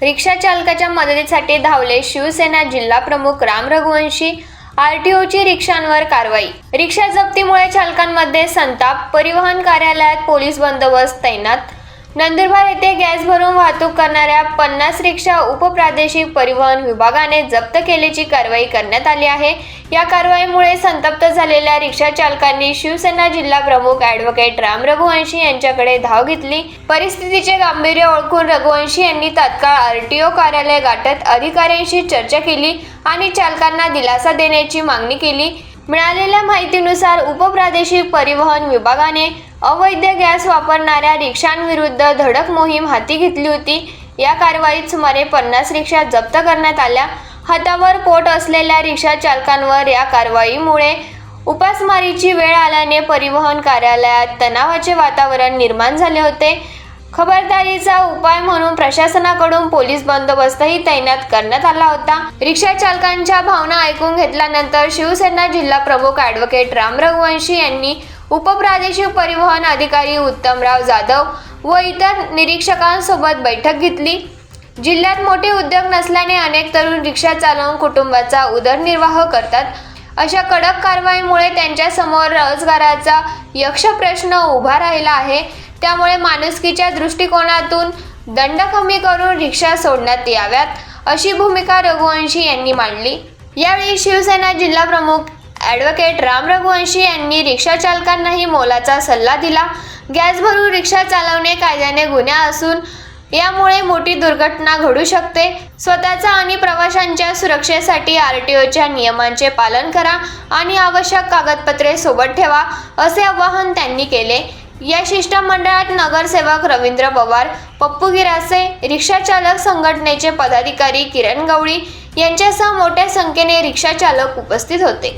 रिक्षा चालकाच्या मदतीसाठी धावले शिवसेना जिल्हा प्रमुख राम रघुवंशी। आरटीओची रिक्षांवर कारवाई। रिक्षा जप्तीमुळे चालकांमध्ये संताप। परिवहन कार्यालयात पोलीस बंदोबस्त तैनात। नंदुरबार येथे गॅस भरून वाहतूक करणाऱ्या 50 रिक्षा उपप्रादेशिक परिवहन विभागाने जप्त केल्याची कारवाई करण्यात आली आहे। या कारवाईमुळे संतप्त झालेल्या रिक्षा चालकांनी शिवसेना जिल्हा प्रमुख ॲडव्होकेट राम रघुवंशी यांच्याकडे धाव घेतली। परिस्थितीचे गांभीर्य ओळखून रघुवंशी यांनी तात्काळ आरटीओ कार्यालय गाठत अधिकाऱ्यांशी चर्चा केली आणि चालकांना दिलासा देण्याची मागणी केली। मिळालेल्या माहितीनुसार उपप्रादेशिक परिवहन विभागाने अवैध गॅस वापरणाऱ्या रिक्षांविरुद्ध धडक मोहीम हाती घेतली होती। या कारवाईत सुमारे 50 रिक्षा जप्त करण्यात आल्या। हातावर पोट असलेल्या रिक्षा चालकांवर या कारवाईमुळे उपासमारीची वेळ आल्याने परिवहन कार्यालयात तणावाचे वातावरण निर्माण झाले होते। खबरदारीचा उपाय म्हणून प्रशासनाकडून पोलीस बंदोबस्तही तैनात करण्यात आला होता। रिक्षा चालकांच्या भावना ऐकून घेतल्यानंतर शिवसेना जिल्हा प्रमुख ॲडव्होकेट राम रघुवंशी यांनी उपप्रादेशिक परिवहन अधिकारी उत्तमराव जाधव व इतर निरीक्षकांसोबत बैठक घेतली। जिल्ह्यात मोठे उद्योग नसल्याने अनेक तरुण रिक्षा चालवून कुटुंबाचा उदरनिर्वाह करतात। अशा कडक कारवाईमुळे त्यांच्यासमोर रोजगाराचा यक्ष प्रश्न उभा राहिला आहे। त्यामुळे माणुसकीच्या दृष्टिकोनातून दंड कमी करून रिक्षा सोडण्यात याव्यात, अशी भूमिका रघुवंशी यांनी मांडली। यावेळी शिवसेना जिल्हा प्रमुख ॲडव्होकेट राम रघुवंशी यांनी रिक्षा चालकांनाही मोलाचा सल्ला दिला। गॅस भरून रिक्षा चालवणे कायद्याने गुन्हा असून यामुळे मोठी दुर्घटना घडू शकते। स्वतःचा आणि प्रवाशांच्या सुरक्षेसाठी आरटीओच्या नियमांचे पालन करा आणि आवश्यक कागदपत्रे सोबत ठेवा, असे आवाहन त्यांनी केले। या शिष्टमंडळात नगरसेवक रवींद्र पवार, पप्पू गिरासे, रिक्षा चालक संघटनेचे पदाधिकारी किरण गवळी यांच्यासह मोठ्या संख्येने रिक्षा चालक उपस्थित होते।